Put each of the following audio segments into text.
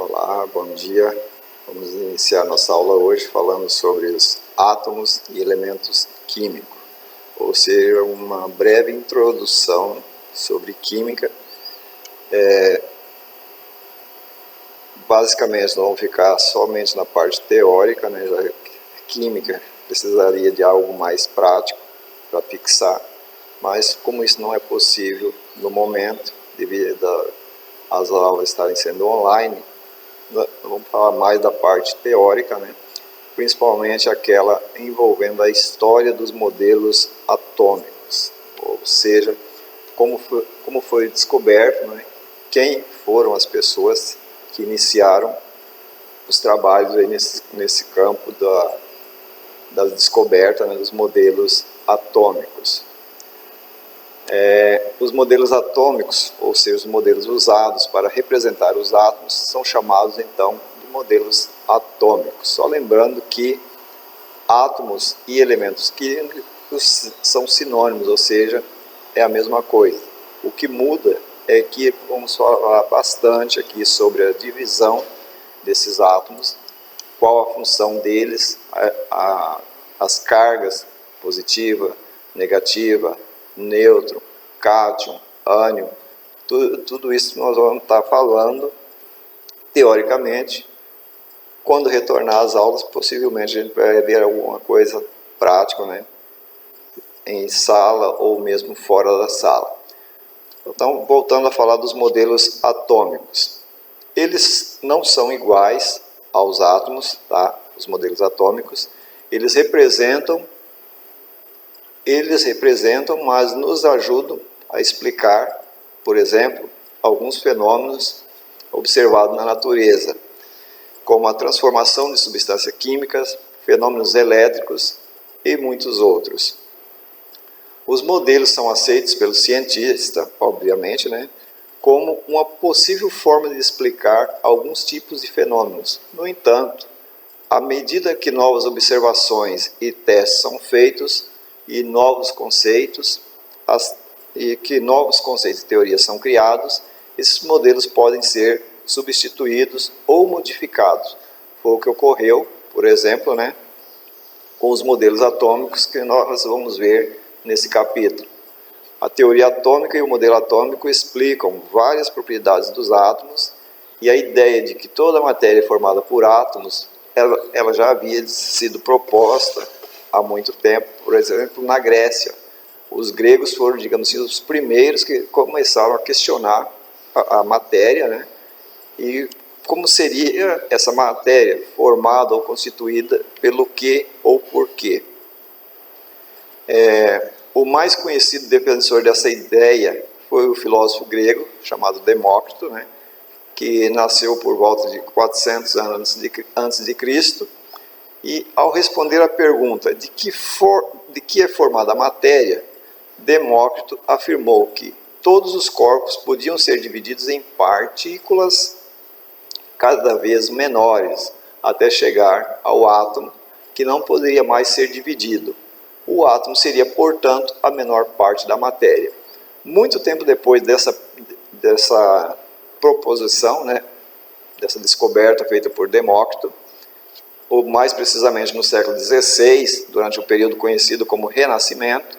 Olá, bom dia. Vamos iniciar nossa aula hoje falando sobre os átomos e elementos químicos, ou seja, uma breve introdução sobre química. Basicamente, não vamos ficar somente na parte teórica, né? Já que química precisaria de algo mais prático para fixar, mas como isso não é possível no momento, devido às aulas estarem sendo online, vamos falar mais da parte teórica, né? Principalmente aquela envolvendo a história dos modelos atômicos, ou seja, como foi descoberto, né? Quem foram as pessoas que iniciaram os trabalhos aí nesse campo da descoberta, né, dos modelos atômicos. Os modelos atômicos, ou seja, os modelos usados para representar os átomos, são chamados então de modelos atômicos. Só lembrando que átomos e elementos químicos são sinônimos, ou seja, é a mesma coisa. O que muda é que vamos falar bastante aqui sobre a divisão desses átomos, qual a função deles, as cargas positiva, negativa, nêutron, cátion, ânion, tudo isso nós vamos estar falando teoricamente. Quando retornar às aulas, possivelmente a gente vai ver alguma coisa prática, né? Em sala ou mesmo fora da sala. Então, voltando a falar dos modelos atômicos. Eles não são iguais aos átomos, tá? Os modelos atômicos. Eles representam, mas nos ajudam a explicar, por exemplo, alguns fenômenos observados na natureza, como a transformação de substâncias químicas, fenômenos elétricos e muitos outros. Os modelos são aceitos pelo cientista, obviamente, né, como uma possível forma de explicar alguns tipos de fenômenos. No entanto, à medida que novas observações e testes são feitos e novos conceitos e teorias são criados, esses modelos podem ser substituídos ou modificados. Foi o que ocorreu, por exemplo, né, com os modelos atômicos que nós vamos ver nesse capítulo. A teoria atômica e o modelo atômico explicam várias propriedades dos átomos, e a ideia de que toda a matéria é formada por átomos, ela já havia sido proposta há muito tempo, por exemplo, na Grécia. Os gregos foram, digamos assim, os primeiros que começaram a questionar a matéria, né? E como seria essa matéria formada ou constituída pelo que ou por quê. O mais conhecido defensor dessa ideia foi o filósofo grego chamado Demócrito, né, que nasceu por volta de 400 anos antes de Cristo, e ao responder à pergunta de que é formada a matéria, Demócrito afirmou que todos os corpos podiam ser divididos em partículas cada vez menores, até chegar ao átomo, que não poderia mais ser dividido. O átomo seria, portanto, a menor parte da matéria. Muito tempo depois dessa proposição, né, dessa descoberta feita por Demócrito, ou mais precisamente no século XVI, durante o período conhecido como Renascimento,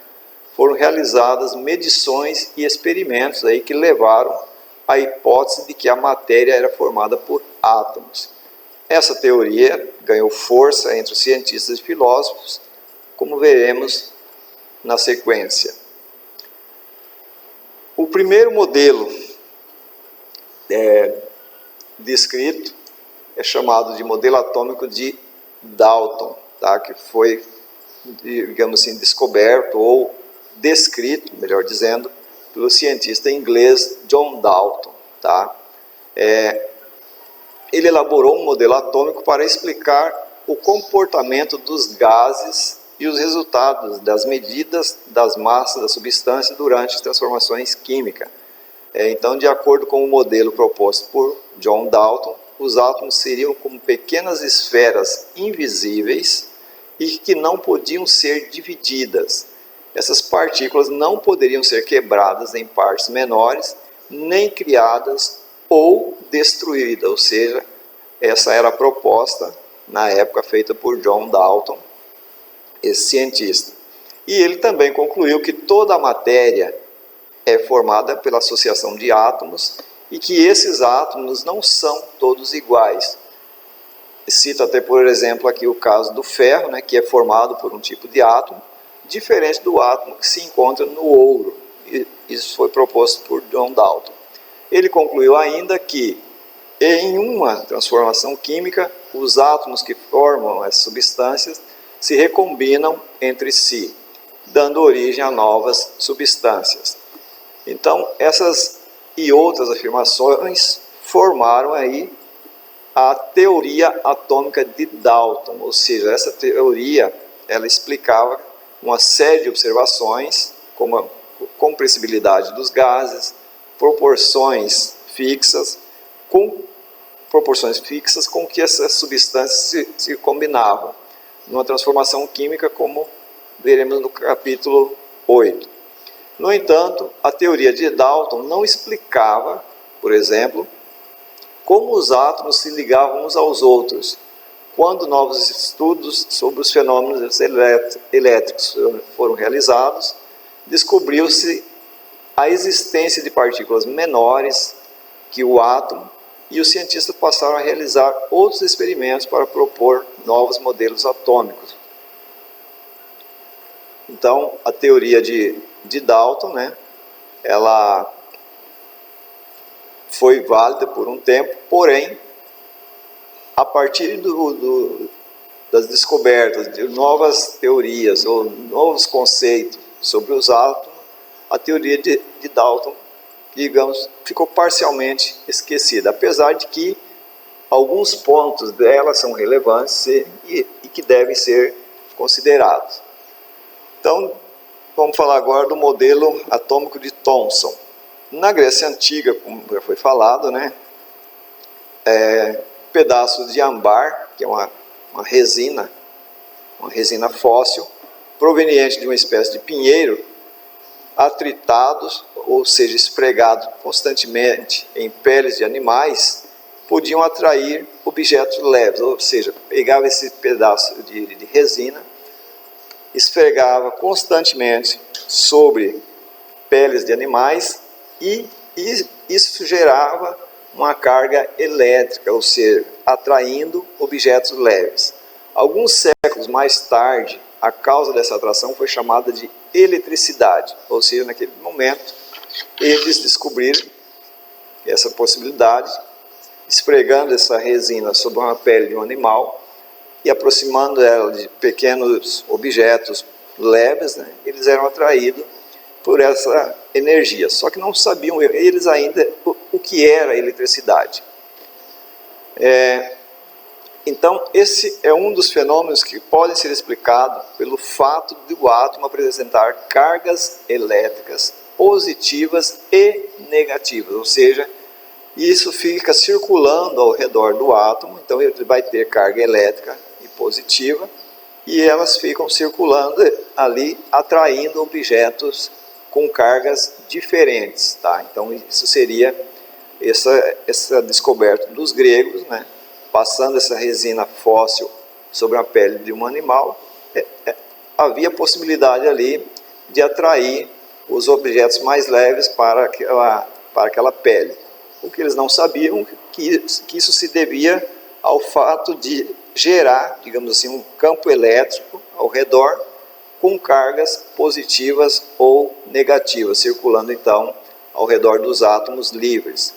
foram realizadas medições e experimentos aí que levaram à hipótese de que a matéria era formada por átomos. Essa teoria ganhou força entre os cientistas e filósofos, como veremos na sequência. O primeiro modelo descrito é chamado de modelo atômico de Dalton, tá? Que foi, digamos assim, descoberto ou descrito, melhor dizendo, pelo cientista inglês John Dalton. Tá? Ele elaborou um modelo atômico para explicar o comportamento dos gases e os resultados das medidas das massas da substância durante as transformações químicas. Então, de acordo com o modelo proposto por John Dalton, os átomos seriam como pequenas esferas invisíveis e que não podiam ser divididas. Essas partículas não poderiam ser quebradas em partes menores, nem criadas ou destruídas, ou seja, Essa era a proposta, na época, feita por John Dalton, esse cientista. E ele também concluiu que toda a matéria é formada pela associação de átomos e que esses átomos não são todos iguais. Cito até, por exemplo, aqui o caso do ferro, né, que é formado por um tipo de átomo, diferente do átomo que se encontra no ouro. Isso foi proposto por John Dalton. Ele concluiu ainda que, em uma transformação química, os átomos que formam essas substâncias se recombinam entre si, dando origem a novas substâncias. Então, essas e outras afirmações formaram aí a teoria atômica de Dalton, ou seja, essa teoria ela explicava uma série de observações, como a compressibilidade dos gases, proporções fixas com que essas substâncias se combinavam, numa transformação química, como veremos no capítulo 8. No entanto, a teoria de Dalton não explicava, por exemplo, como os átomos se ligavam uns aos outros. Quando novos estudos sobre os fenômenos elétricos foram realizados, descobriu-se a existência de partículas menores que o átomo e os cientistas passaram a realizar outros experimentos para propor novos modelos atômicos. Então, a teoria de Dalton, né, ela foi válida por um tempo, porém, a partir das descobertas de novas teorias ou novos conceitos sobre os átomos, a teoria de Dalton, digamos, ficou parcialmente esquecida, apesar de que alguns pontos dela são relevantes e que devem ser considerados. Então, vamos falar agora do modelo atômico de Thomson. Na Grécia Antiga, como já foi falado, né, pedaços de âmbar, que é uma resina fóssil, proveniente de uma espécie de pinheiro, atritados, ou seja, esfregados constantemente em peles de animais, podiam atrair objetos leves, ou seja, pegava esse pedaço de resina, esfregava constantemente sobre peles de animais e isso gerava uma carga elétrica, ou seja, atraindo objetos leves. Alguns séculos mais tarde, a causa dessa atração foi chamada de eletricidade, ou seja, naquele momento eles descobriram essa possibilidade, esfregando essa resina sobre uma pele de um animal e aproximando ela de pequenos objetos leves, né, eles eram atraídos por essa energia. Só que não sabiam eles ainda o que era a eletricidade. Então, esse é um dos fenômenos que podem ser explicados pelo fato do átomo apresentar cargas elétricas positivas e negativas, ou seja, isso fica circulando ao redor do átomo, então ele vai ter carga elétrica e positiva, e elas ficam circulando ali, atraindo objetos com cargas diferentes, tá? Então isso seria essa descoberta dos gregos, né? Passando essa resina fóssil sobre a pele de um animal, havia possibilidade ali de atrair os objetos mais leves para aquela pele. O que eles não sabiam que isso se devia ao fato de gerar, digamos assim, um campo elétrico ao redor com cargas positivas ou negativas, circulando então ao redor dos átomos livres.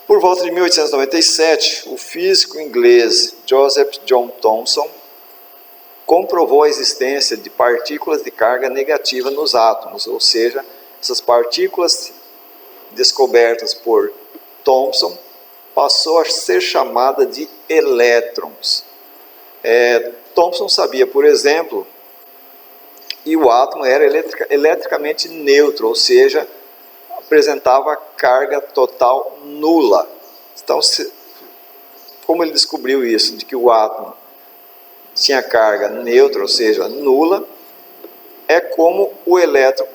Por volta de 1897, o físico inglês Joseph John Thomson comprovou a existência de partículas de carga negativa nos átomos, ou seja, essas partículas descobertas por Thomson passou a ser chamada de elétrons. Thomson sabia, por exemplo, que o átomo era eletricamente neutro, ou seja, apresentava carga total nula. Então, como ele descobriu isso, de que o átomo tinha carga neutra, ou seja, nula, como o elétron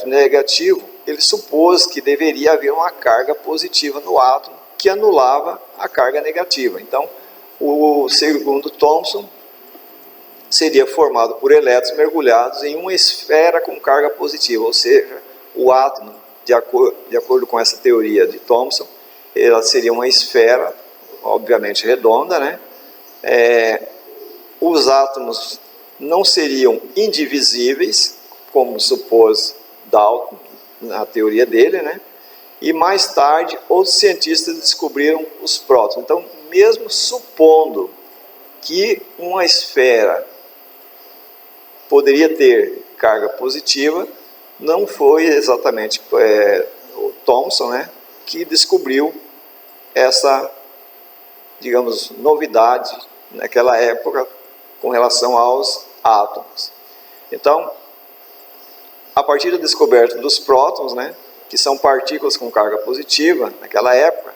negativo, ele supôs que deveria haver uma carga positiva no átomo que anulava a carga negativa. Então, o segundo Thomson seria formado por elétrons mergulhados em uma esfera com carga positiva, ou seja, o átomo, de acordo com essa teoria de Thomson, ela seria uma esfera, obviamente redonda, né? Os átomos não seriam indivisíveis, como supôs Dalton na teoria dele, né? E mais tarde, outros cientistas descobriram os prótons. Então, mesmo supondo que uma esfera poderia ter carga positiva, não foi exatamente o Thomson, né, que descobriu essa, digamos, novidade naquela época com relação aos átomos. Então, a partir da descoberta dos prótons, né, que são partículas com carga positiva, naquela época,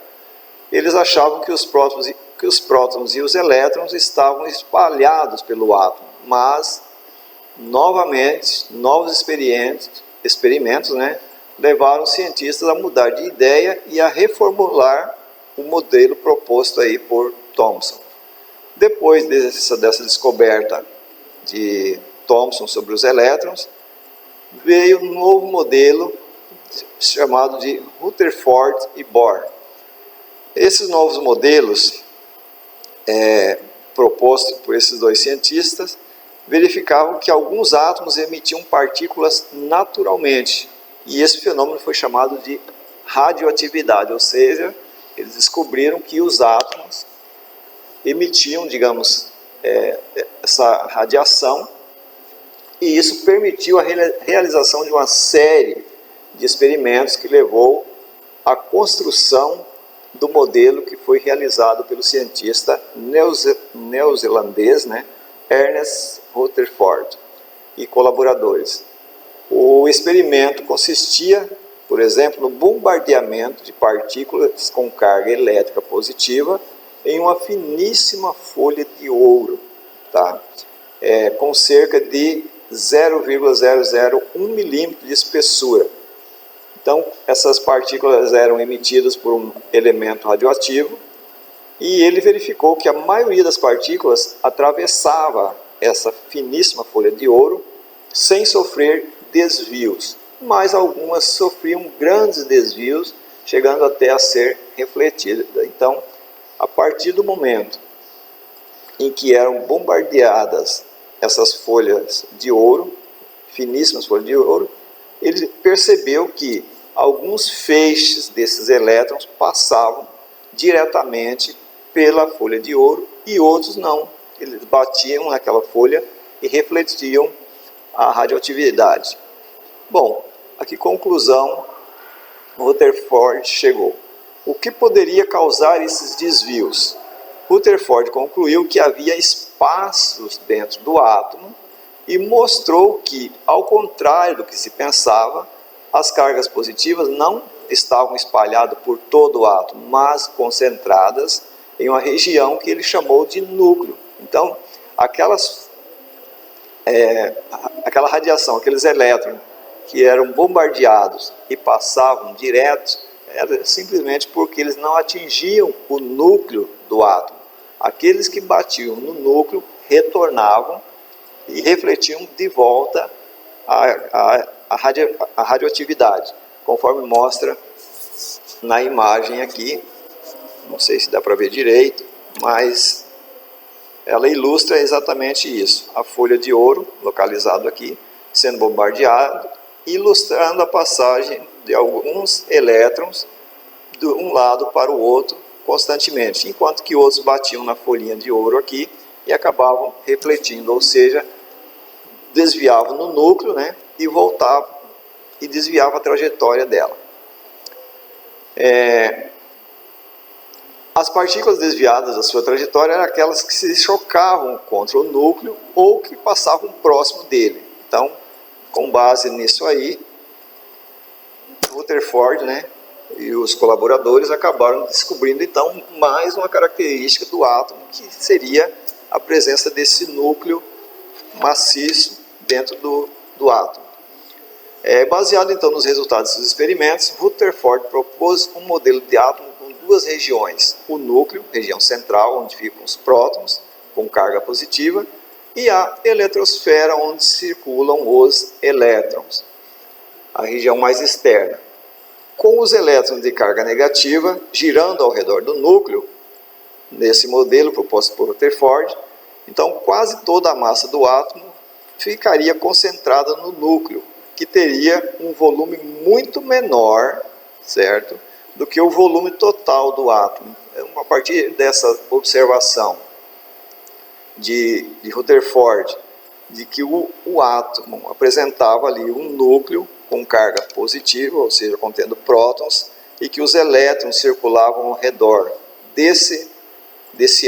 eles achavam que os prótons e os elétrons estavam espalhados pelo átomo, mas, novamente, novos experimentos, né, levaram os cientistas a mudar de ideia e a reformular o modelo proposto aí por Thomson. Depois dessa descoberta de Thomson sobre os elétrons, veio um novo modelo chamado de Rutherford e Bohr. Esses novos modelos propostos por esses dois cientistas verificavam que alguns átomos emitiam partículas naturalmente, e esse fenômeno foi chamado de radioatividade, ou seja, eles descobriram que os átomos emitiam, digamos, essa radiação, e isso permitiu a realização de uma série de experimentos que levou à construção do modelo que foi realizado pelo cientista neozelandês, né, Ernest Rutherford e colaboradores. O experimento consistia, por exemplo, no bombardeamento de partículas com carga elétrica positiva em uma finíssima folha de ouro, tá? Com cerca de 0,001 milímetro de espessura. Então, essas partículas eram emitidas por um elemento radioativo, e ele verificou que a maioria das partículas atravessava essa finíssima folha de ouro sem sofrer desvios, mas algumas sofriam grandes desvios, chegando até a ser refletidas. Então, a partir do momento em que eram bombardeadas essas folhas de ouro, finíssimas folhas de ouro, ele percebeu que alguns feixes desses elétrons passavam diretamente pela folha de ouro e outros não. Eles batiam naquela folha e refletiam a radioatividade. Bom, a que conclusão Rutherford chegou? O que poderia causar esses desvios? Rutherford concluiu que havia espaços dentro do átomo e mostrou que, ao contrário do que se pensava, as cargas positivas não estavam espalhadas por todo o átomo, mas concentradas em uma região que ele chamou de núcleo. Então, aquela radiação, aqueles elétrons que eram bombardeados e passavam direto, era simplesmente porque eles não atingiam o núcleo do átomo. Aqueles que batiam no núcleo retornavam e refletiam de volta a radioatividade, conforme mostra na imagem aqui. Não sei se dá para ver direito, mas ela ilustra exatamente isso. A folha de ouro, localizado aqui, sendo bombardeada, ilustrando a passagem de alguns elétrons de um lado para o outro constantemente, enquanto que outros batiam na folhinha de ouro aqui e acabavam refletindo, ou seja, desviavam no núcleo, né, e voltavam e desviavam a trajetória dela. As partículas desviadas da sua trajetória eram aquelas que se chocavam contra o núcleo ou que passavam próximo dele. Então, com base nisso aí, Rutherford, né, e os colaboradores acabaram descobrindo então mais uma característica do átomo, que seria a presença desse núcleo maciço dentro do átomo. Baseado então nos resultados dos experimentos, Rutherford propôs um modelo de átomo com duas regiões, o núcleo, região central, onde ficam os prótons com carga positiva, e a eletrosfera, onde circulam os elétrons, a região mais externa. Com os elétrons de carga negativa girando ao redor do núcleo, nesse modelo proposto por Rutherford, então quase toda a massa do átomo ficaria concentrada no núcleo, que teria um volume muito menor, certo, do que o volume total do átomo. A partir dessa observação de Rutherford, de que o átomo apresentava ali um núcleo com carga positiva, ou seja, contendo prótons, e que os elétrons circulavam ao redor desse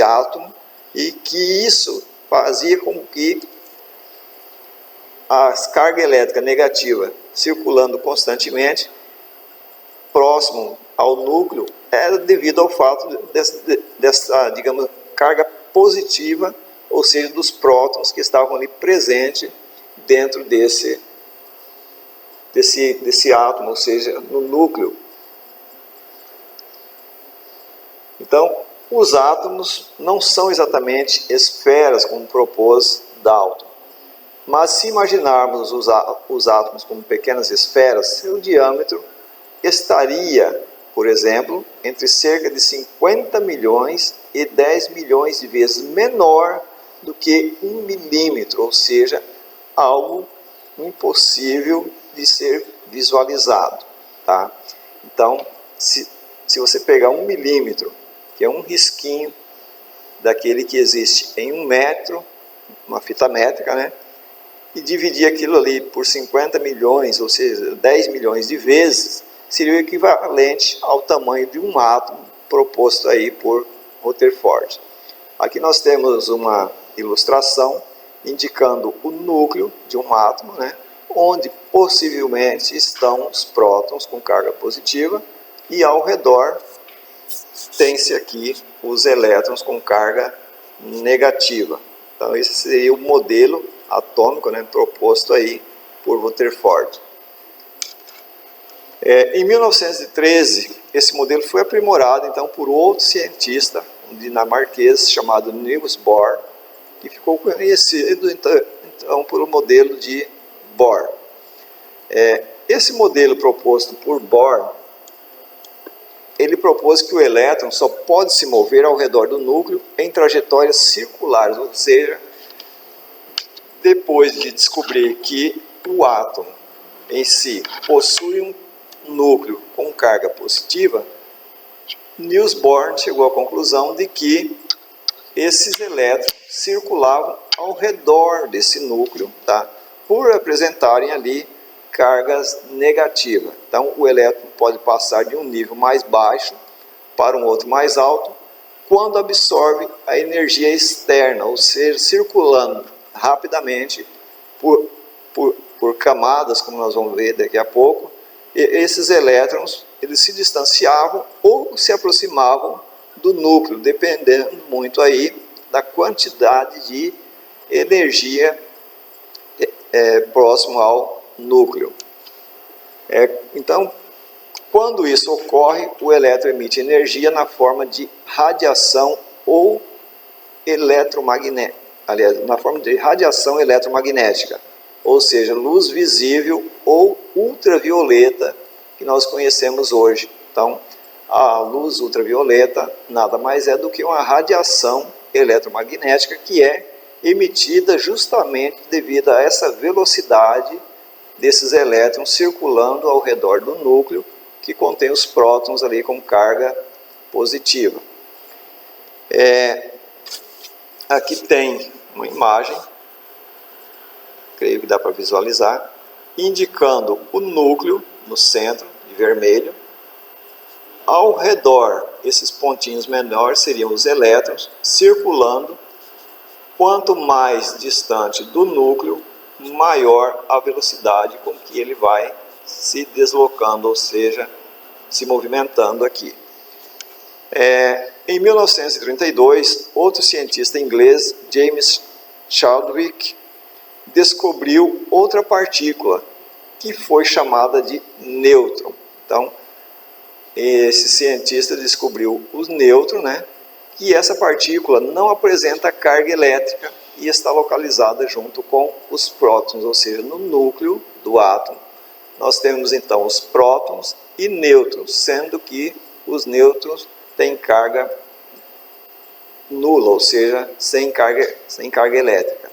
átomo, e que isso fazia com que a carga elétrica negativa circulando constantemente próximo ao núcleo era devido ao fato dessa, digamos, carga positiva, ou seja, dos prótons que estavam ali presentes dentro desse átomo, ou seja, no núcleo. Então, os átomos não são exatamente esferas, como propôs Dalton. Mas se imaginarmos os átomos como pequenas esferas, seu diâmetro estaria, por exemplo, entre cerca de 50 milhões e 10 milhões de vezes menor do que 1 milímetro, ou seja, algo impossível de ser visualizado. Tá? Então, se você pegar 1 milímetro, que é um risquinho daquele que existe em 1 metro, uma fita métrica, né? E dividir aquilo ali por 50 milhões, ou seja, 10 milhões de vezes, seria o equivalente ao tamanho de um átomo proposto aí por Rutherford. Aqui nós temos uma ilustração indicando o núcleo de um átomo, né, onde possivelmente estão os prótons com carga positiva e ao redor tem-se aqui os elétrons com carga negativa. Então esse seria o modelo atômico, né, proposto aí por Rutherford. Em 1913, esse modelo foi aprimorado então por outro cientista, um dinamarquês chamado Niels Bohr, que ficou conhecido então por o modelo de Bohr. Esse modelo proposto por Bohr, ele propôs que o elétron só pode se mover ao redor do núcleo em trajetórias circulares, ou seja, depois de descobrir que o átomo em si possui um núcleo com carga positiva, Niels Bohr chegou à conclusão de que esses elétrons circulavam ao redor desse núcleo, tá? Por apresentarem ali cargas negativas. Então, o elétron pode passar de um nível mais baixo para um outro mais alto quando absorve a energia externa, ou seja, circulando rapidamente por camadas, como nós vamos ver daqui a pouco. E esses elétrons, eles se distanciavam ou se aproximavam do núcleo, dependendo muito aí da quantidade de energia próximo ao núcleo. Então, quando isso ocorre, o elétron emite energia na forma de radiação ou eletromagnética, aliás, na forma de radiação eletromagnética, ou seja, luz visível ou ultravioleta, que nós conhecemos hoje. Então, a luz ultravioleta nada mais é do que uma radiação eletromagnética que é emitida justamente devido a essa velocidade desses elétrons circulando ao redor do núcleo que contém os prótons ali com carga positiva. Aqui tem uma imagem, creio que dá para visualizar, indicando o núcleo no centro, de vermelho. Ao redor, esses pontinhos menores seriam os elétrons circulando. Quanto mais distante do núcleo, maior a velocidade com que ele vai se deslocando, ou seja, se movimentando aqui. Em 1932, outro cientista inglês, James Chadwick, descobriu outra partícula que foi chamada de nêutron. Então, esse cientista descobriu o nêutron, né? E essa partícula não apresenta carga elétrica e está localizada junto com os prótons, ou seja, no núcleo do átomo. Nós temos então os prótons e nêutrons, sendo que os nêutrons têm carga nula, ou seja, sem carga elétrica.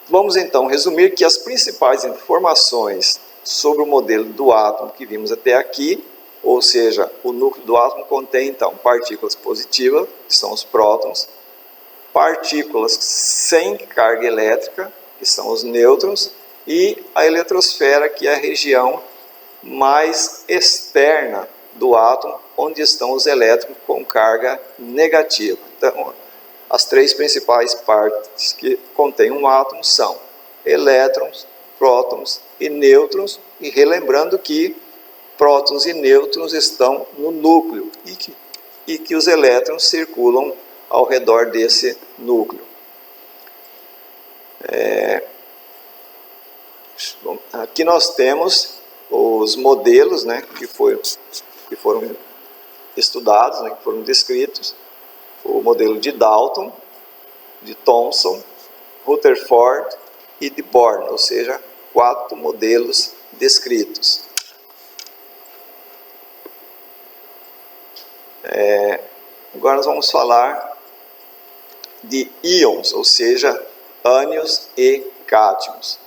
Vamos então resumir que as principais informações sobre o modelo do átomo que vimos até aqui, ou seja, o núcleo do átomo contém então partículas positivas, que são os prótons, partículas sem carga elétrica, que são os nêutrons, e a eletrosfera, que é a região mais externa do átomo, onde estão os elétrons com carga negativa. Então, as três principais partes que contém um átomo são elétrons, prótons e nêutrons, e relembrando que prótons e nêutrons estão no núcleo e que os elétrons circulam ao redor desse núcleo. Aqui nós temos os modelos, né, que foram estudados, né, que foram descritos. O modelo de Dalton, de Thomson, Rutherford e de Born, ou seja, 4 modelos descritos. Agora nós vamos falar de íons, ou seja, ânions e cátions.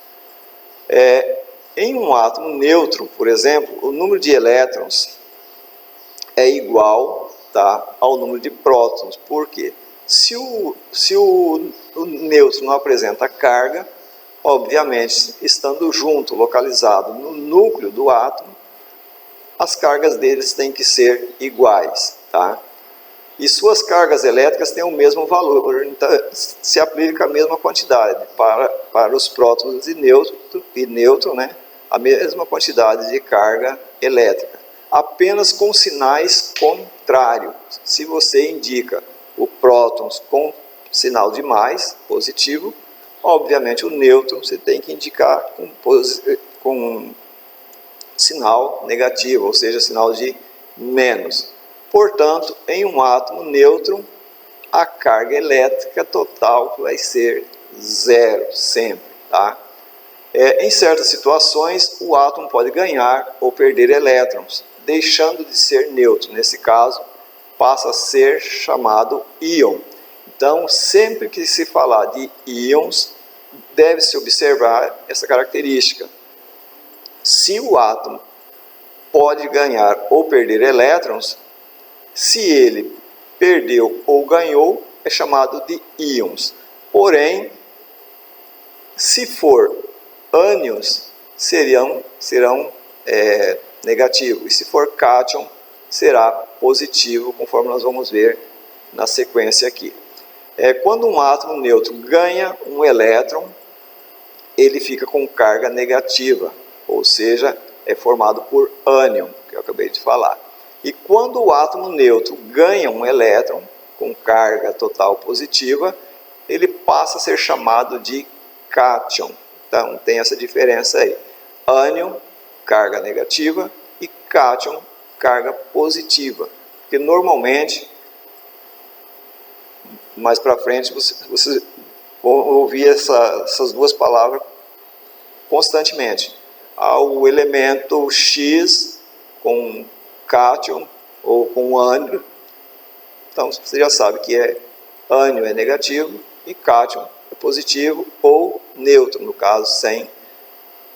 Em um átomo neutro, por exemplo, o número de elétrons é igual, tá, ao número de prótons. Por quê? Se o nêutron não apresenta carga, obviamente, estando junto, localizado no núcleo do átomo, as cargas deles têm que ser iguais, tá? E suas cargas elétricas têm o mesmo valor, então se aplica a mesma quantidade para os prótons e nêutron, né? A mesma quantidade de carga elétrica, apenas com sinais contrários. Se você indica o prótons com sinal de mais, positivo, obviamente o nêutron você tem que indicar com sinal negativo, ou seja, sinal de menos. Portanto, em um átomo nêutron, a carga elétrica total vai ser zero, sempre, tá? Em certas situações, o átomo pode ganhar ou perder elétrons, deixando de ser nêutron. Nesse caso, passa a ser chamado íon. Então, sempre que se falar de íons, deve-se observar essa característica. Se o átomo pode ganhar ou perder elétrons, se ele perdeu ou ganhou, é chamado de íons. Porém, se for ânions, serão negativos. E se for cátion, será positivo, conforme nós vamos ver na sequência aqui. Quando um átomo neutro ganha um elétron, ele fica com carga negativa, ou seja, é formado por ânion, que eu acabei de falar. E quando o átomo neutro ganha um elétron com carga total positiva, ele passa a ser chamado de cátion. Então, tem essa diferença aí. Ânion, carga negativa, e cátion, carga positiva. Porque normalmente, mais para frente, você vão ouvir essas duas palavras constantemente. O elemento X com cátion ou com ânion, então você já sabe que ânion é negativo e cátion é positivo ou neutro, no caso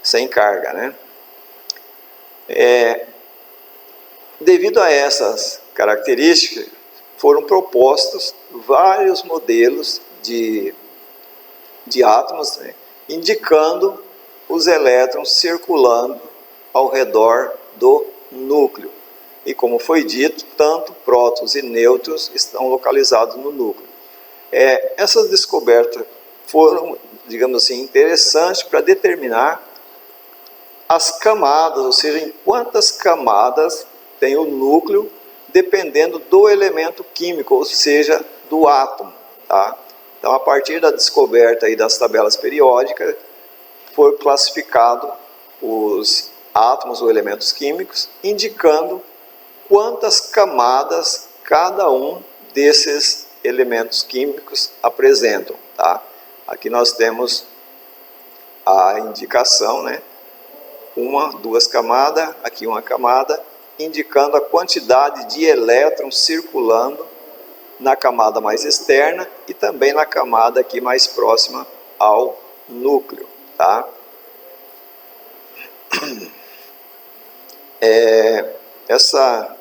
sem carga, né? Devido a essas características, foram propostos vários modelos de átomos, né, indicando os elétrons circulando ao redor do núcleo. E como foi dito, tanto prótons e nêutrons estão localizados no núcleo. Essas descobertas foram, digamos assim, interessantes para determinar as camadas, ou seja, em quantas camadas tem o núcleo, dependendo do elemento químico, ou seja, do átomo, tá? Então, a partir da descoberta aí das tabelas periódicas, foi classificado os átomos ou elementos químicos, indicando quantas camadas cada um desses elementos químicos apresentam, tá? Aqui nós temos a indicação, né? Uma, duas camadas, aqui uma camada, indicando a quantidade de elétrons circulando na camada mais externa e também na camada aqui mais próxima ao núcleo, tá? Essa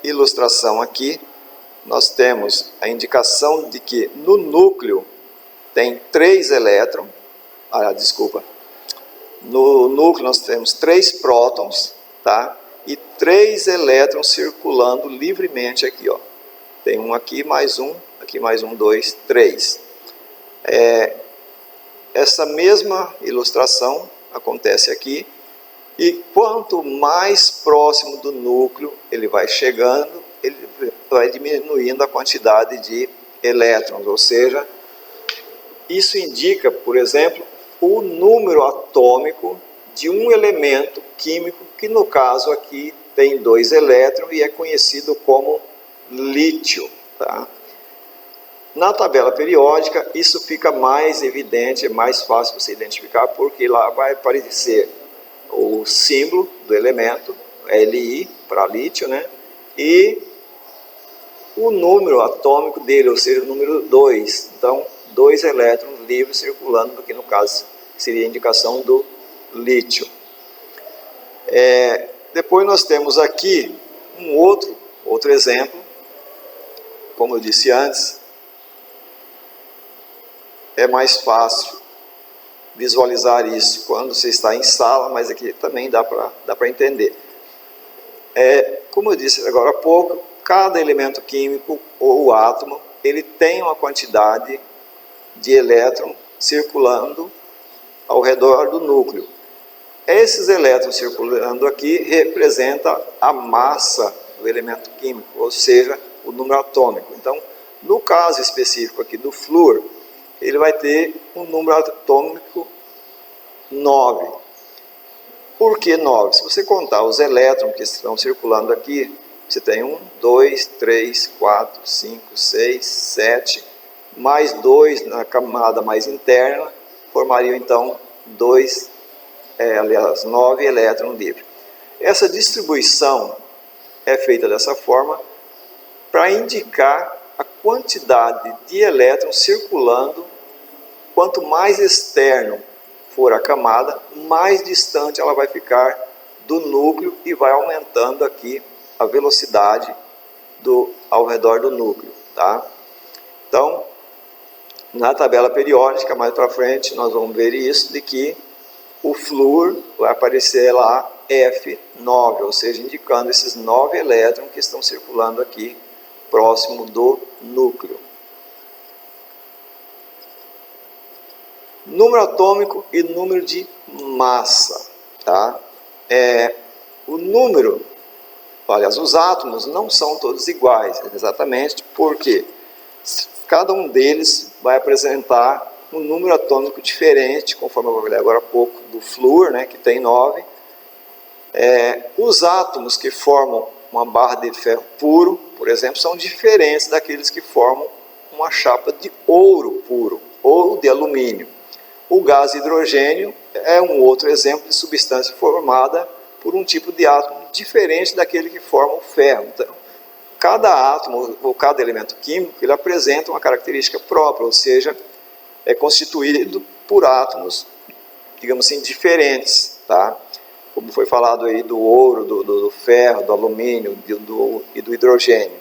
ilustração aqui, nós temos a indicação de que no núcleo tem 3 elétrons, no núcleo nós temos 3 prótons, tá? E 3 elétrons circulando livremente aqui, ó. Tem um aqui mais um, 2, 3. Essa mesma ilustração acontece aqui, e quanto mais próximo do núcleo ele vai chegando, ele vai diminuindo a quantidade de elétrons, ou seja, isso indica, por exemplo, o número atômico de um elemento químico, que no caso aqui tem 2 elétrons e é conhecido como lítio, tá? Na tabela periódica isso fica mais evidente, é mais fácil você identificar, porque lá vai aparecer o símbolo do elemento, Li para lítio, né? E o número atômico dele, ou seja, o número 2. Então, 2 elétrons livres circulando, que no caso seria a indicação do lítio. Depois nós temos aqui um outro exemplo. Como eu disse antes, é mais fácil visualizar isso quando você está em sala, mas aqui também dá para entender. Como eu disse agora há pouco, cada elemento químico ou átomo, ele tem uma quantidade de elétrons circulando ao redor do núcleo. Esses elétrons circulando aqui representam a massa do elemento químico, ou seja, o número atômico. Então, no caso específico aqui do flúor, ele vai ter um número atômico 9. Por que 9? Se você contar os elétrons que estão circulando aqui, você tem 1, 2, 3, 4, 5, 6, 7, mais 2 na camada mais interna, formariam então 9 elétrons livres. Essa distribuição é feita dessa forma para indicar a quantidade de elétrons circulando. Quanto mais externo for a camada, mais distante ela vai ficar do núcleo e vai aumentando aqui a velocidade ao redor do núcleo, tá? Então, na tabela periódica, mais para frente, nós vamos ver isso, de que o flúor vai aparecer lá F9, ou seja, indicando esses 9 elétrons que estão circulando aqui próximo do núcleo. Número atômico e número de massa, tá? Os átomos não são todos iguais, exatamente porque cada um deles vai apresentar um número atômico diferente, conforme eu falei agora há pouco do flúor, né, que tem 9. Os átomos que formam uma barra de ferro puro, por exemplo, são diferentes daqueles que formam uma chapa de ouro puro ou de alumínio. O gás hidrogênio é um outro exemplo de substância formada por um tipo de átomo diferente daquele que forma o ferro. Então, cada átomo ou cada elemento químico ele apresenta uma característica própria, ou seja, é constituído por átomos, digamos assim, diferentes, tá? Como foi falado aí do ouro, do ferro, do alumínio e do hidrogênio.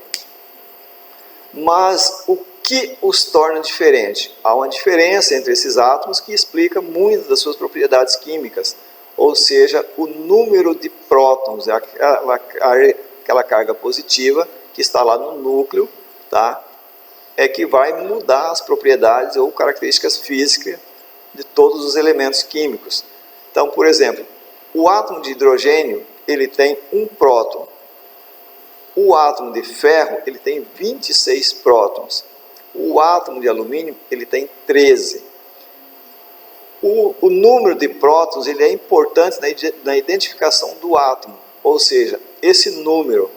Mas o que os torna diferentes? Há uma diferença entre esses átomos que explica muitas das suas propriedades químicas, ou seja, o número de prótons, aquela carga positiva que está lá no núcleo, tá? É que vai mudar as propriedades ou características físicas de todos os elementos químicos. Então, por exemplo, o átomo de hidrogênio ele tem um próton. O átomo de ferro ele tem 26 prótons. O átomo de alumínio ele tem 13. O número de prótons ele é importante na identificação do átomo, ou seja, esse número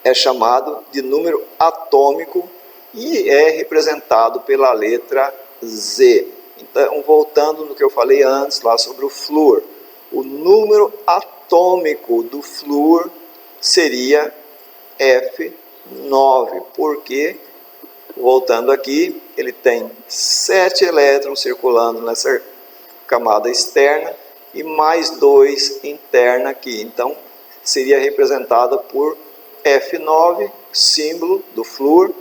é chamado de número atômico e é representado pela letra Z. Então, voltando no que eu falei antes lá sobre o flúor, o número atômico do flúor seria F9, porque, voltando aqui, ele tem 7 elétrons circulando nessa camada externa e mais 2 interna aqui. Então, seria representada por F9, símbolo do flúor,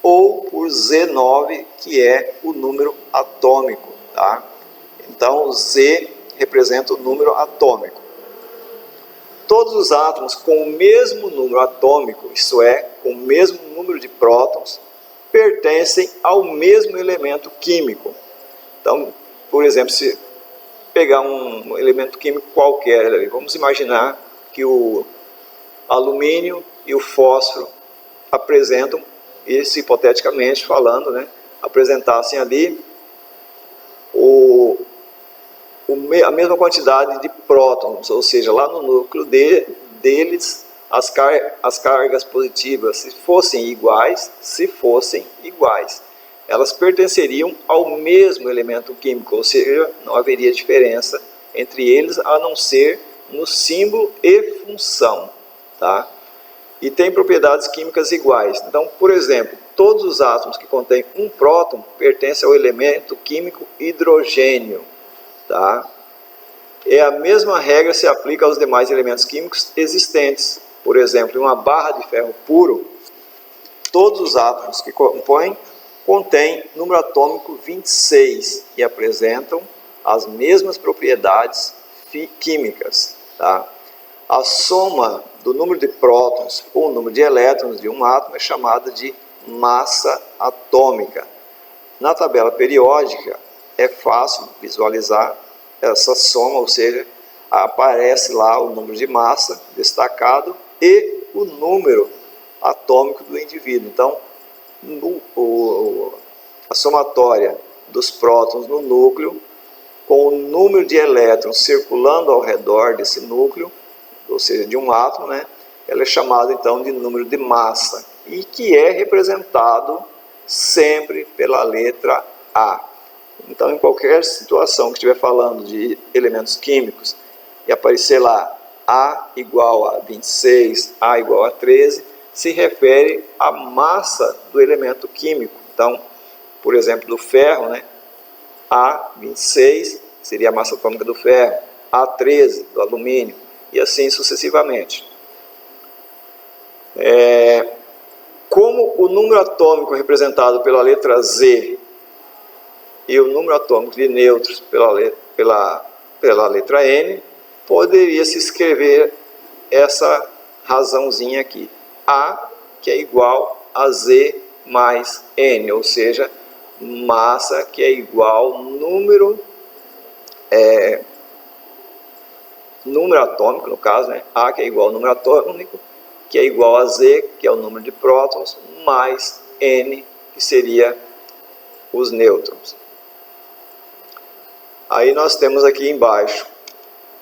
ou por Z9, que é o número atômico, tá? Então, Z representa o número atômico. Todos os átomos com o mesmo número atômico, isso é, com o mesmo número de prótons, pertencem ao mesmo elemento químico. Então, por exemplo, se pegar um elemento químico qualquer, vamos imaginar que o alumínio e o fósforo apresentam, isso hipoteticamente falando, né, apresentassem ali a mesma quantidade de prótons, ou seja, lá no núcleo deles as cargas positivas, se fossem iguais, elas pertenceriam ao mesmo elemento químico, ou seja, não haveria diferença entre eles, a não ser no símbolo e função, tá? E tem propriedades químicas iguais. Então, por exemplo, todos os átomos que contêm um próton pertencem ao elemento químico hidrogênio, tá? E a mesma regra se aplica aos demais elementos químicos existentes. Por exemplo, em uma barra de ferro puro, todos os átomos que compõem contêm número atômico 26 e apresentam as mesmas propriedades químicas, tá? A soma do número de prótons ou número de elétrons de um átomo é chamada de massa atômica. Na tabela periódica é fácil visualizar essa soma, ou seja, aparece lá o número de massa destacado e o número atômico do indivíduo. Então, a somatória dos prótons no núcleo com o número de elétrons circulando ao redor desse núcleo, ou seja, de um átomo, né, ela é chamada então de número de massa e que é representado sempre pela letra A. Então, em qualquer situação que estiver falando de elementos químicos e aparecer lá A igual a 26, A igual a 13, se refere à massa do elemento químico. Então, por exemplo, do ferro, né, A26 seria a massa atômica do ferro, A13 do alumínio, e assim sucessivamente. Como o número atômico representado pela letra Z e o número atômico de nêutrons pela letra N, poderia se escrever essa razãozinha aqui, A, que é igual a Z mais N, ou seja, massa que é igual número atômico, no caso, né? A que é igual ao número atômico, que é igual a Z, que é o número de prótons, mais N, que seria os nêutrons. Aí nós temos aqui embaixo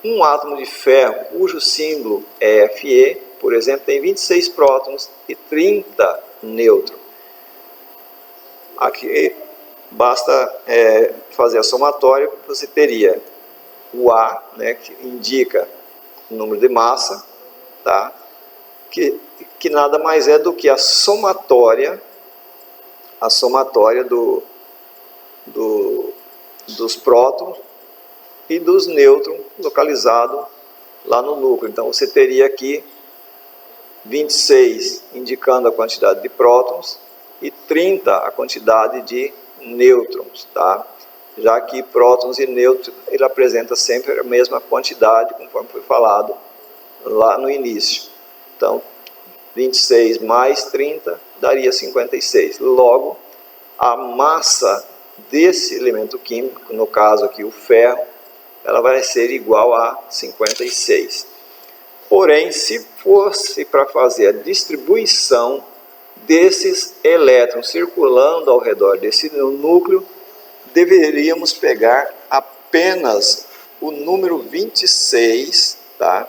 um átomo de ferro cujo símbolo é Fe, por exemplo, tem 26 prótons e 30 nêutrons. Aqui basta fazer a somatória, você teria o A, né, que indica o número de massa, tá? que nada mais é do que a somatória dos prótons e dos nêutrons localizados lá no núcleo. Então você teria aqui 26 indicando a quantidade de prótons e 30 a quantidade de nêutrons, tá? Já que prótons e nêutrons ele apresenta sempre a mesma quantidade, conforme foi falado lá no início. Então, 26 mais 30 daria 56. Logo, a massa desse elemento químico, no caso aqui o ferro, ela vai ser igual a 56. Porém, se fosse para fazer a distribuição desses elétrons circulando ao redor desse núcleo, deveríamos pegar a apenas o número 26, tá?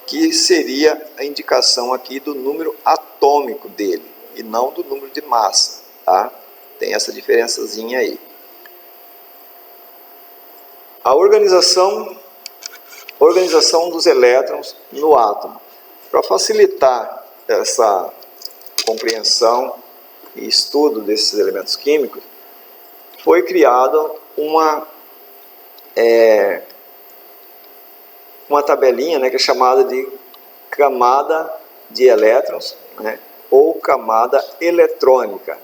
Que seria a indicação aqui do número atômico dele, e não do número de massa, tá? Tem essa diferençazinha aí. A organização dos elétrons no átomo. Para facilitar essa compreensão e estudo desses elementos químicos, foi criada uma tabelinha, né, que é chamada de camada de elétrons, né, ou camada eletrônica,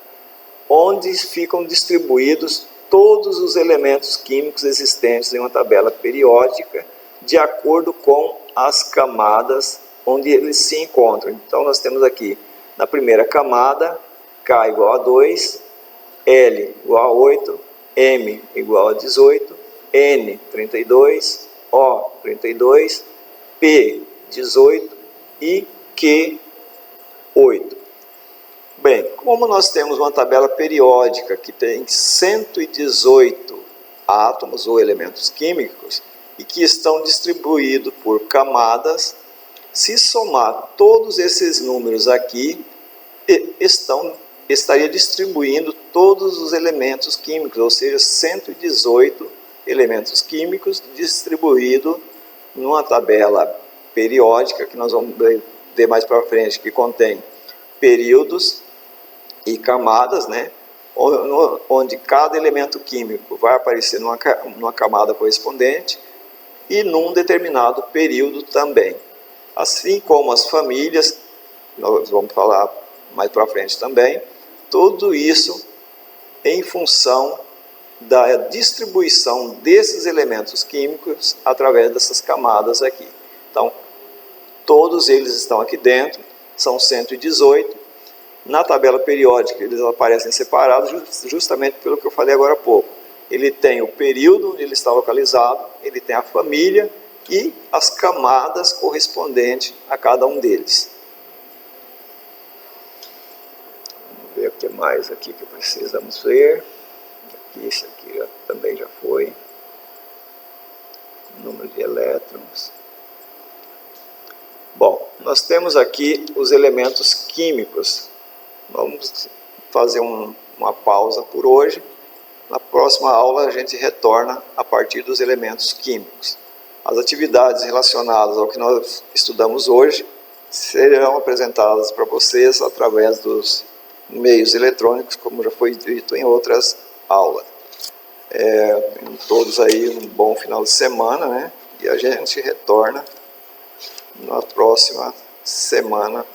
onde ficam distribuídos todos os elementos químicos existentes em uma tabela periódica, de acordo com as camadas onde eles se encontram. Então nós temos aqui, na primeira camada, K igual a 2, L igual a 8, M igual a 18, N 32, O 32, P 18 e Q 8. Bem, como nós temos uma tabela periódica que tem 118 átomos ou elementos químicos e que estão distribuídos por camadas, se somar todos esses números aqui, estaria distribuindo todos os elementos químicos, ou seja, 118 elementos químicos distribuídos numa tabela periódica, que nós vamos ver mais para frente, que contém períodos e camadas, né, onde cada elemento químico vai aparecer numa camada correspondente e num determinado período também. Assim como as famílias, nós vamos falar mais para frente também, tudo isso em função da distribuição desses elementos químicos através dessas camadas aqui. Então, todos eles estão aqui dentro, são 118. Na tabela periódica, eles aparecem separados justamente pelo que eu falei agora há pouco. Ele tem o período onde ele está localizado, ele tem a família e as camadas correspondentes a cada um deles. Vamos ver o que mais aqui que precisamos ver. Aqui, esse aqui também já foi. Número de elétrons. Bom, nós temos aqui os elementos químicos. Vamos fazer uma pausa por hoje. Na próxima aula a gente retorna a partir dos elementos químicos. As atividades relacionadas ao que nós estudamos hoje serão apresentadas para vocês através dos meios eletrônicos, como já foi dito em outras aulas. Todos aí um bom final de semana, né? E a gente retorna na próxima semana